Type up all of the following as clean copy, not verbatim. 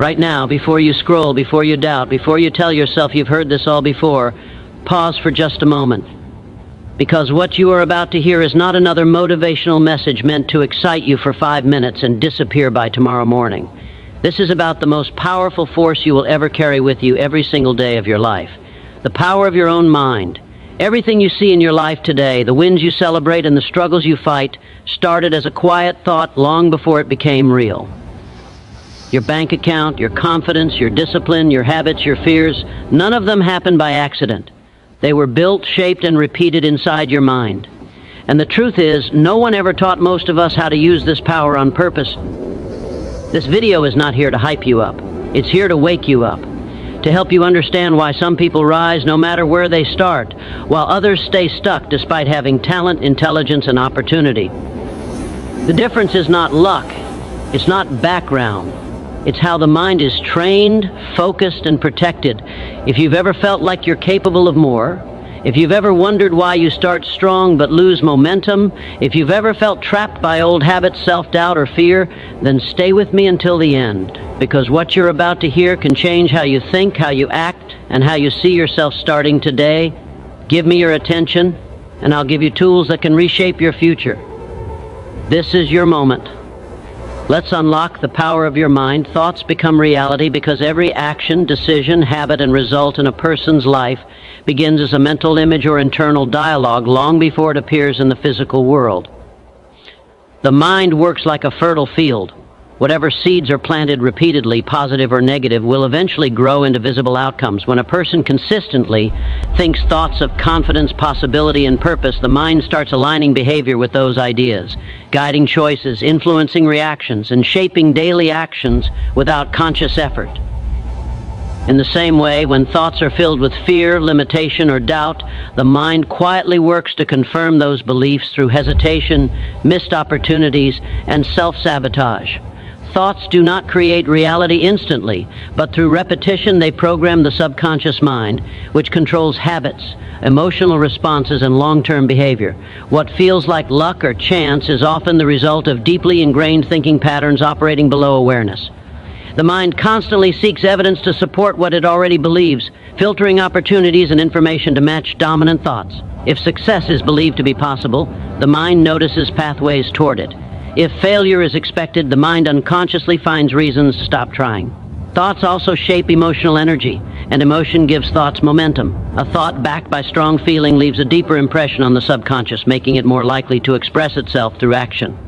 Right now, before you scroll, before you doubt, before you tell yourself you've heard this all before, pause for just a moment. Because what you are about to hear is not another motivational message meant to excite you for 5 minutes and disappear by tomorrow morning. This is about the most powerful force you will ever carry with you every single day of your life. The power of your own mind. Everything you see in your life today, the wins you celebrate and the struggles you fight, started as a quiet thought long before it became real. Your bank account, your confidence, your discipline, your habits, your fears, none of them happened by accident. They were built, shaped, and repeated inside your mind. And the truth is, no one ever taught most of us how to use this power on purpose. This video is not here to hype you up. It's here to wake you up, to help you understand why some people rise no matter where they start, while others stay stuck despite having talent, intelligence, and opportunity. The difference is not luck. It's not background. It's how the mind is trained, focused, and protected. If you've ever felt like you're capable of more, if you've ever wondered why you start strong but lose momentum, if you've ever felt trapped by old habits, self-doubt, or fear, then stay with me until the end, because what you're about to hear can change how you think, how you act, and how you see yourself starting today. Give me your attention, and I'll give you tools that can reshape your future. This is your moment. Let's unlock the power of your mind. Thoughts become reality because every action, decision, habit, and result in a person's life begins as a mental image or internal dialogue long before it appears in the physical world. The mind works like a fertile field. Whatever seeds are planted repeatedly, positive or negative, will eventually grow into visible outcomes. When a person consistently thinks thoughts of confidence, possibility, and purpose, the mind starts aligning behavior with those ideas, guiding choices, influencing reactions, and shaping daily actions without conscious effort. In the same way, when thoughts are filled with fear, limitation, or doubt, the mind quietly works to confirm those beliefs through hesitation, missed opportunities, and self-sabotage. Thoughts do not create reality instantly, but through repetition they program the subconscious mind, which controls habits, emotional responses, and long-term behavior. What feels like luck or chance is often the result of deeply ingrained thinking patterns operating below awareness. The mind constantly seeks evidence to support what it already believes, filtering opportunities and information to match dominant thoughts. If success is believed to be possible, the mind notices pathways toward it. If failure is expected, the mind unconsciously finds reasons to stop trying. Thoughts also shape emotional energy, and emotion gives thoughts momentum. A thought backed by strong feeling leaves a deeper impression on the subconscious, making it more likely to express itself through action.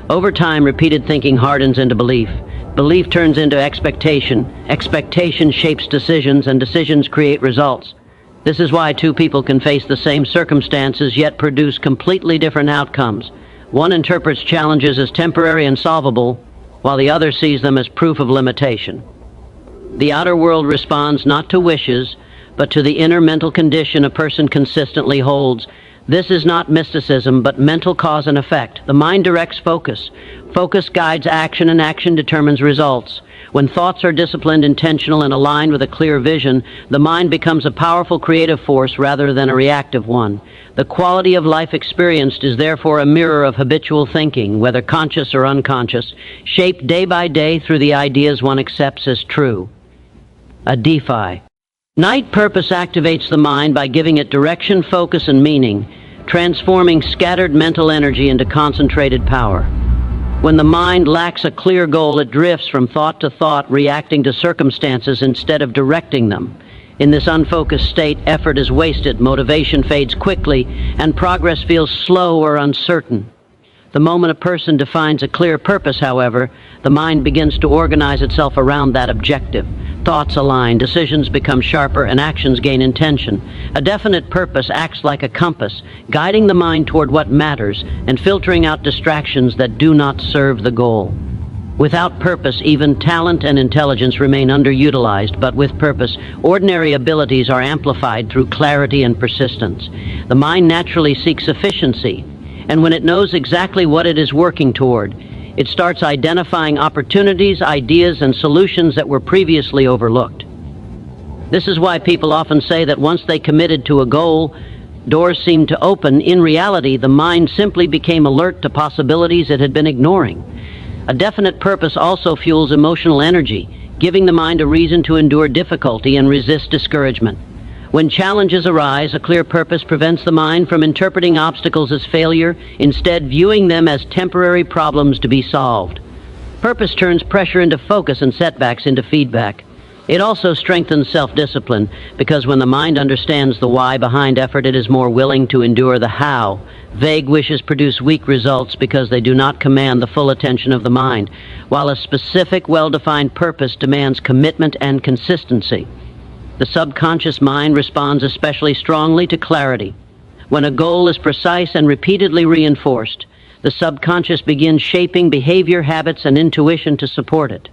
Over time, repeated thinking hardens into belief. Belief turns into expectation. Expectation shapes decisions, and decisions create results. This is why two people can face the same circumstances yet produce completely different outcomes. One interprets challenges as temporary and solvable, while the other sees them as proof of limitation. The outer world responds not to wishes, but to the inner mental condition a person consistently holds. This is not mysticism, but mental cause and effect. The mind directs focus. Focus guides action, and action determines results. When thoughts are disciplined, intentional, and aligned with a clear vision, the mind becomes a powerful creative force rather than a reactive one. The quality of life experienced is therefore a mirror of habitual thinking, whether conscious or unconscious, shaped day by day through the ideas one accepts as true. A DeFi. Night purpose activates the mind by giving it direction, focus, and meaning, transforming scattered mental energy into concentrated power. When the mind lacks a clear goal, it drifts from thought to thought, reacting to circumstances instead of directing them. In this unfocused state, effort is wasted, motivation fades quickly, and progress feels slow or uncertain. The moment a person defines a clear purpose, however, the mind begins to organize itself around that objective. Thoughts align, decisions become sharper, and actions gain intention. A definite purpose acts like a compass, guiding the mind toward what matters and filtering out distractions that do not serve the goal. Without purpose, even talent and intelligence remain underutilized, but with purpose, ordinary abilities are amplified through clarity and persistence. The mind naturally seeks efficiency, and when it knows exactly what it is working toward, it starts identifying opportunities, ideas, and solutions that were previously overlooked. This is why people often say that once they committed to a goal, doors seemed to open. In reality, the mind simply became alert to possibilities it had been ignoring. A definite purpose also fuels emotional energy, giving the mind a reason to endure difficulty and resist discouragement. When challenges arise, a clear purpose prevents the mind from interpreting obstacles as failure, instead viewing them as temporary problems to be solved. Purpose turns pressure into focus and setbacks into feedback. It also strengthens self-discipline, because when the mind understands the why behind effort, it is more willing to endure the how. Vague wishes produce weak results because they do not command the full attention of the mind, while a specific, well-defined purpose demands commitment and consistency. The subconscious mind responds especially strongly to clarity. When a goal is precise and repeatedly reinforced, the subconscious begins shaping behavior, habits, and intuition to support it.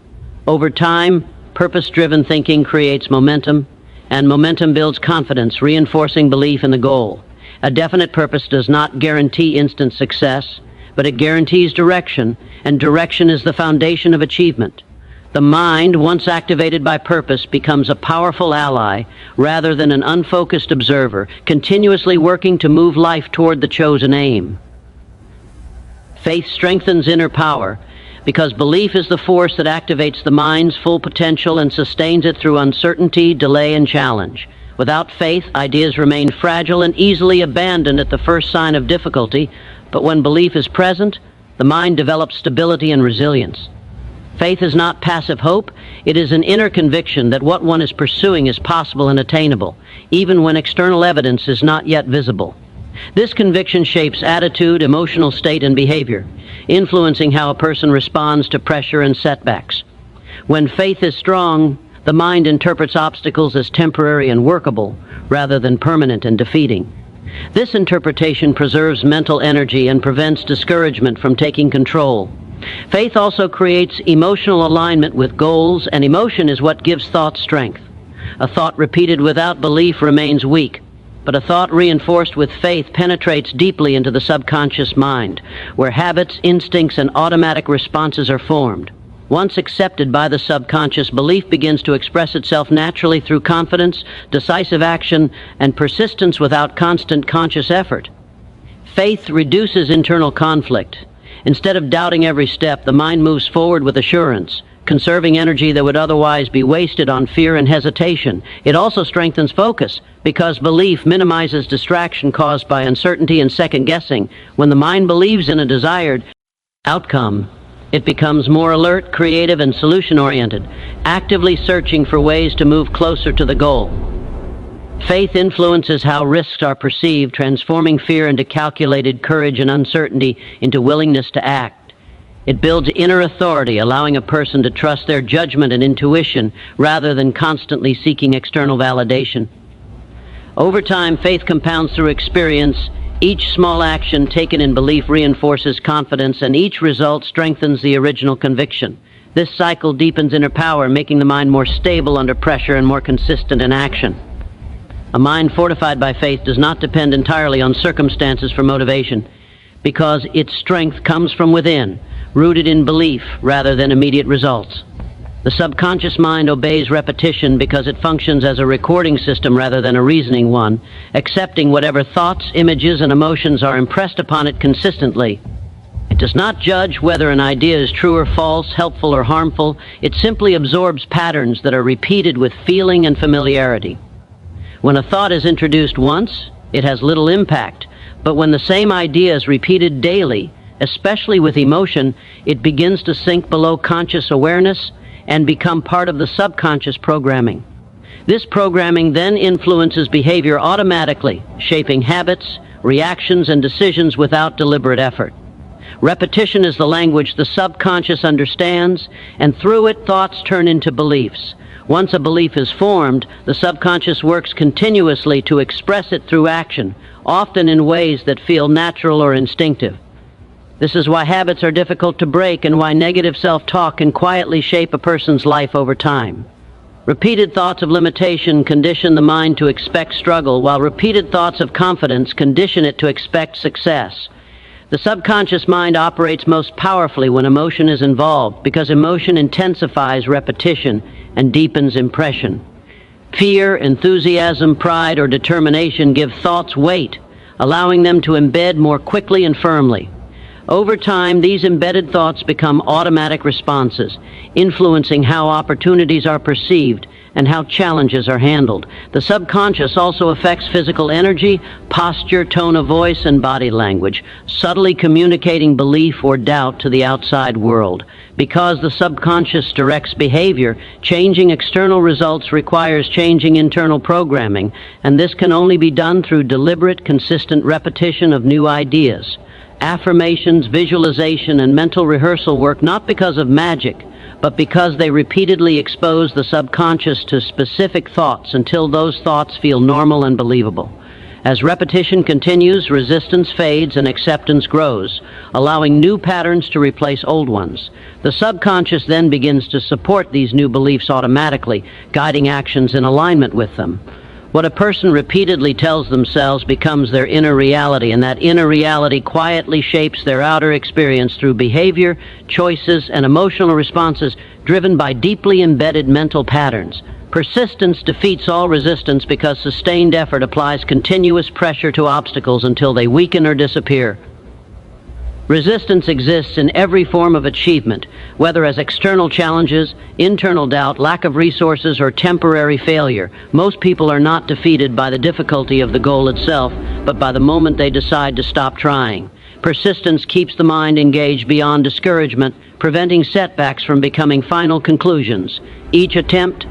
Over time, purpose-driven thinking creates momentum, and momentum builds confidence, reinforcing belief in the goal. A definite purpose does not guarantee instant success, but it guarantees direction, and direction is the foundation of achievement. The mind, once activated by purpose, becomes a powerful ally rather than an unfocused observer, continuously working to move life toward the chosen aim. Faith strengthens inner power, because belief is the force that activates the mind's full potential and sustains it through uncertainty, delay, and challenge. Without faith, ideas remain fragile and easily abandoned at the first sign of difficulty, but when belief is present, the mind develops stability and resilience. Faith is not passive hope, it is an inner conviction that what one is pursuing is possible and attainable, even when external evidence is not yet visible. This conviction shapes attitude, emotional state, and behavior, influencing how a person responds to pressure and setbacks. When faith is strong, the mind interprets obstacles as temporary and workable, rather than permanent and defeating. This interpretation preserves mental energy and prevents discouragement from taking control. Faith also creates emotional alignment with goals, and emotion is what gives thought strength. A thought repeated without belief remains weak, but a thought reinforced with faith penetrates deeply into the subconscious mind, where habits, instincts, and automatic responses are formed. Once accepted by the subconscious, belief begins to express itself naturally through confidence, decisive action, and persistence without constant conscious effort. Faith reduces internal conflict. Instead of doubting every step, the mind moves forward with assurance, conserving energy that would otherwise be wasted on fear and hesitation. It also strengthens focus, because belief minimizes distraction caused by uncertainty and second-guessing. When the mind believes in a desired outcome, it becomes more alert, creative, and solution-oriented, actively searching for ways to move closer to the goal. Faith influences how risks are perceived, transforming fear into calculated courage and uncertainty into willingness to act. It builds inner authority, allowing a person to trust their judgment and intuition rather than constantly seeking external validation. Over time, faith compounds through experience. Each small action taken in belief reinforces confidence, and each result strengthens the original conviction. This cycle deepens inner power, making the mind more stable under pressure and more consistent in action. A mind fortified by faith does not depend entirely on circumstances for motivation, because its strength comes from within, rooted in belief rather than immediate results. The subconscious mind obeys repetition because it functions as a recording system rather than a reasoning one, accepting whatever thoughts, images, and emotions are impressed upon it consistently. It does not judge whether an idea is true or false, helpful or harmful. It simply absorbs patterns that are repeated with feeling and familiarity. When a thought is introduced once, it has little impact, but when the same idea is repeated daily, especially with emotion, it begins to sink below conscious awareness and become part of the subconscious programming. This programming then influences behavior automatically, shaping habits, reactions, and decisions without deliberate effort. Repetition is the language the subconscious understands, and through it, thoughts turn into beliefs. Once a belief is formed, the subconscious works continuously to express it through action, often in ways that feel natural or instinctive. This is why habits are difficult to break and why negative self-talk can quietly shape a person's life over time. Repeated thoughts of limitation condition the mind to expect struggle, while repeated thoughts of confidence condition it to expect success. The subconscious mind operates most powerfully when emotion is involved, because emotion intensifies repetition and deepens impression. Fear, enthusiasm, pride, or determination give thoughts weight, allowing them to embed more quickly and firmly. Over time, these embedded thoughts become automatic responses, influencing how opportunities are perceived and how challenges are handled. The subconscious also affects physical energy, posture, tone of voice, and body language, subtly communicating belief or doubt to the outside world. Because the subconscious directs behavior, changing external results requires changing internal programming, and this can only be done through deliberate, consistent repetition of new ideas. Affirmations, visualization, and mental rehearsal work not because of magic, but because they repeatedly expose the subconscious to specific thoughts until those thoughts feel normal and believable. As repetition continues, resistance fades and acceptance grows, allowing new patterns to replace old ones. The subconscious then begins to support these new beliefs automatically, guiding actions in alignment with them. What a person repeatedly tells themselves becomes their inner reality, and that inner reality quietly shapes their outer experience through behavior, choices, and emotional responses driven by deeply embedded mental patterns. Persistence defeats all resistance because sustained effort applies continuous pressure to obstacles until they weaken or disappear. Resistance exists in every form of achievement, whether as external challenges, internal doubt, lack of resources, or temporary failure. Most people are not defeated by the difficulty of the goal itself, but by the moment they decide to stop trying. Persistence keeps the mind engaged beyond discouragement, preventing setbacks from becoming final conclusions. Each attempt,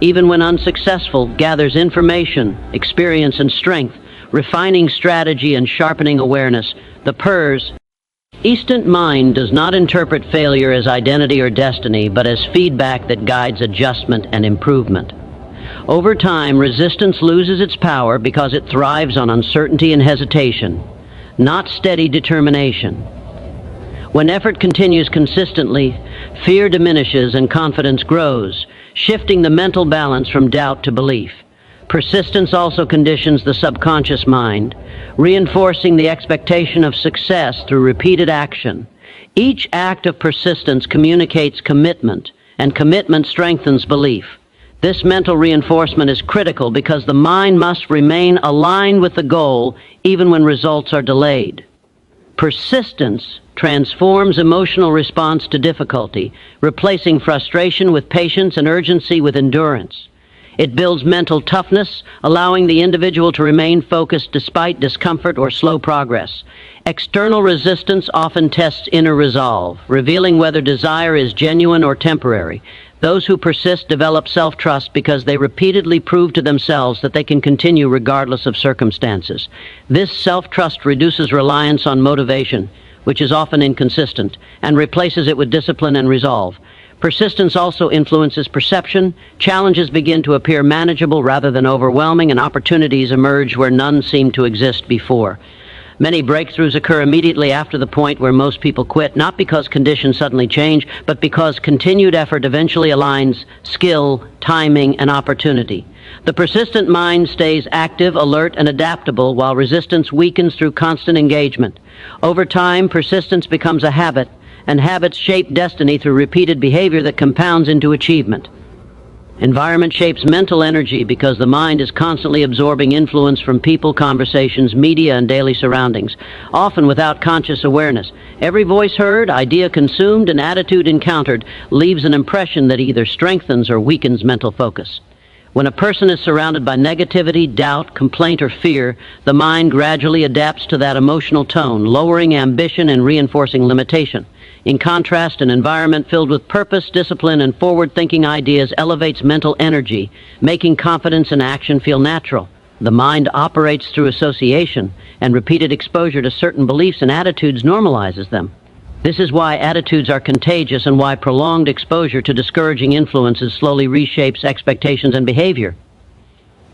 even when unsuccessful, gathers information, experience, and strength, refining strategy and sharpening awareness. The persistent mind does not interpret failure as identity or destiny, but as feedback that guides adjustment and improvement. Over time, resistance loses its power because it thrives on uncertainty and hesitation, not steady determination. When effort continues consistently, fear diminishes and confidence grows, shifting the mental balance from doubt to belief. Persistence also conditions the subconscious mind, reinforcing the expectation of success through repeated action. Each act of persistence communicates commitment, and commitment strengthens belief. This mental reinforcement is critical because the mind must remain aligned with the goal even when results are delayed. Persistence transforms emotional response to difficulty, replacing frustration with patience and urgency with endurance. It builds mental toughness, allowing the individual to remain focused despite discomfort or slow progress. External resistance often tests inner resolve, revealing whether desire is genuine or temporary. Those who persist develop self-trust because they repeatedly prove to themselves that they can continue regardless of circumstances. This self-trust reduces reliance on motivation, which is often inconsistent, and replaces it with discipline and resolve. Persistence also influences perception. Challenges begin to appear manageable rather than overwhelming, and opportunities emerge where none seemed to exist before. Many breakthroughs occur immediately after the point where most people quit, not because conditions suddenly change, but because continued effort eventually aligns skill, timing, and opportunity. The persistent mind stays active, alert, and adaptable, while resistance weakens through constant engagement. Over time, persistence becomes a habit, and habits shape destiny through repeated behavior that compounds into achievement. Environment shapes mental energy because the mind is constantly absorbing influence from people, conversations, media, and daily surroundings, often without conscious awareness. Every voice heard, idea consumed, and attitude encountered leaves an impression that either strengthens or weakens mental focus. When a person is surrounded by negativity, doubt, complaint, or fear, the mind gradually adapts to that emotional tone, lowering ambition and reinforcing limitation. In contrast, an environment filled with purpose, discipline, and forward-thinking ideas elevates mental energy, making confidence and action feel natural. The mind operates through association, and repeated exposure to certain beliefs and attitudes normalizes them. This is why attitudes are contagious and why prolonged exposure to discouraging influences slowly reshapes expectations and behavior.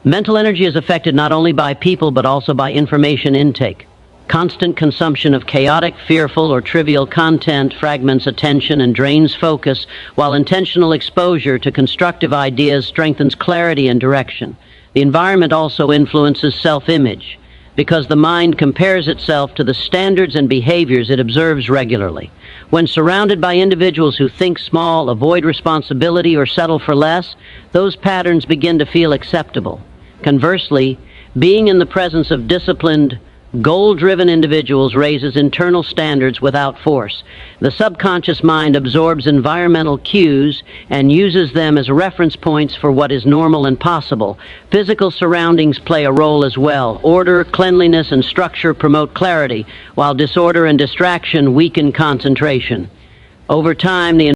Mental energy is affected not only by people but also by information intake. Constant consumption of chaotic, fearful, or trivial content fragments attention and drains focus, while intentional exposure to constructive ideas strengthens clarity and direction. The environment also influences self-image, because the mind compares itself to the standards and behaviors it observes regularly. When surrounded by individuals who think small, avoid responsibility, or settle for less, those patterns begin to feel acceptable. Conversely, being in the presence of disciplined, Goal-driven individuals raises internal standards without force. The subconscious mind absorbs environmental cues and uses them as reference points for what is normal and possible. Physical surroundings play a role as well. Order, cleanliness, and structure promote clarity, while disorder and distraction weaken concentration. Over time, the